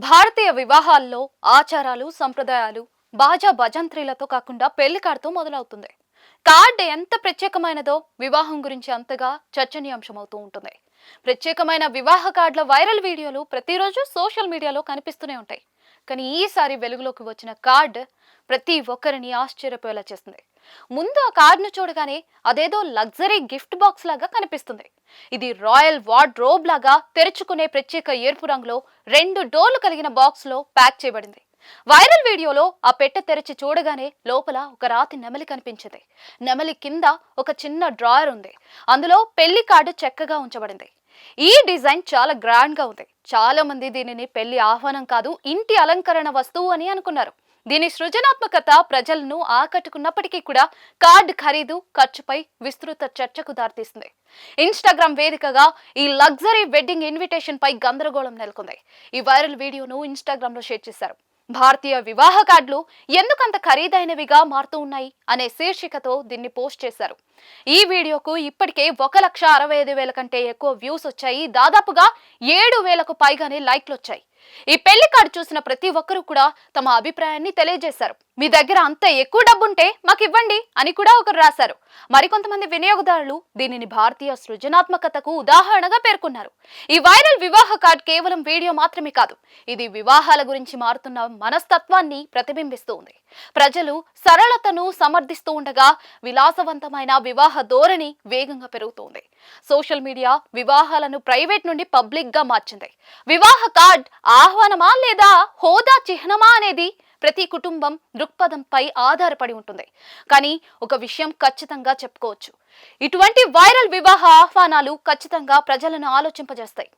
భారతీయ వివాహాల్లో ఆచారాలు, సంప్రదాయాలు బాజా భజంత్రీలతో కాకుండా పెళ్లి కార్డుతో మొదలవుతుంది. కార్డ్ ఎంత ప్రత్యేకమైనదో వివాహం గురించి అంతగా చర్చనీయాంశమవుతూ ఉంటుంది. ప్రత్యేకమైన వివాహ కార్డుల వైరల్ వీడియోలు ప్రతిరోజు సోషల్ మీడియాలో కనిపిస్తూనే ఉంటాయి. కానీ ఈసారి వెలుగులోకి వచ్చిన కార్డ్ ప్రతి ఒక్కరిని ఆశ్చర్యపోయేలా చేస్తుంది. ముందు ఆ కార్డును చూడగానే అదేదో లగ్జరీ గిఫ్ట్ బాక్స్ లాగా కనిపిస్తుంది. ఇది రాయల్ వార్డ్రోబ్ లాగా తెరుచుకునే ప్రత్యేక ఎరుపు రంగులో 2 డోర్లు కలిగిన బాక్స్ లో ప్యాక్ చేయబడింది. వైరల్ వీడియోలో ఆ పెట్టె తెరిచి చూడగానే లోపల ఒక రాతి నెమలి కనిపించింది. నెమలి కింద ఒక చిన్న డ్రాయర్ ఉంది. అందులో పెళ్లి కార్డు చక్కగా ఉంచబడింది. ఈ డిజైన్ చాలా గ్రాండ్ గా ఉంది. చాలా మంది దీనిని పెళ్లి ఆహ్వానం కాదు, ఇంటి అలంకరణ వస్తువు అని అనుకున్నారు. దీని సృజనాత్మకత ప్రజలను ఆకట్టుకున్నప్పటికీ కూడా కార్డ్ ఖరీదు, ఖర్చుపై విస్తృత చర్చకు దారితీస్తుంది. ఇన్స్టాగ్రామ్ వేదికగా ఈ లగ్జరీ వెడ్డింగ్ ఇన్విటేషన్ పై గందరగోళం నెలకొంది. ఈ వైరల్ వీడియోను ఇన్స్టాగ్రామ్ లో షేర్ చేశారు. భారతీయ వివాహ కార్డులు ఎందుకంత ఖరీదైనవిగా మారుతూ ఉన్నాయి అనే శీర్షికతో దీన్ని పోస్ట్ చేశారు. ఈ వీడియోకు ఇప్పటికే 1,65,000 కంటే ఎక్కువ వ్యూస్ వచ్చాయి. దాదాపుగా 7,000కు పైగానే లైక్లు వచ్చాయి. ఈ పెళ్లి కార్డు చూసిన ప్రతి ఒక్కరూ కూడా తమ అభిప్రాయాన్ని తెలియజేశారు. మీ దగ్గర అంత ఎక్కువ డబ్బుంటే మాకు ఇవ్వండి అని కూడా ఒకరు రాశారు. మరికొంతమంది వినియోగదారులు దీనిని భారతీయ సృజనాత్మకతకు ఉదాహరణగా పేర్కొన్నారు. ఈ వైరల్ వివాహ కార్డు కేవలం వీడియో మాత్రమే కాదు, ఇది వివాహాల గురించి మారుతున్న మనస్తత్వాన్ని ప్రతిబింబిస్తూ ఉంది. ప్రజలు సరళతను సమర్థిస్తూ ఉండగా విలాసవంతమైన వివాహ ధోరణి వేగంగా పెరుగుతోంది. సోషల్ మీడియా వివాహాలను ప్రైవేట్ నుండి పబ్లిక్ గా మార్చింది. వివాహ కార్డ్ ఆహ్వానమా లేదా హోదా చిహ్నమా అనేది ప్రతి కుటుంబం దృక్పథంపై ఆధారపడి ఉంటుంది. కానీ ఒక విషయం ఖచ్చితంగా చెప్పుకోవచ్చు, ఇటువంటి వైరల్ వివాహ ఆహ్వానాలు ఖచ్చితంగా ప్రజలను ఆలోచింపజేస్తాయి.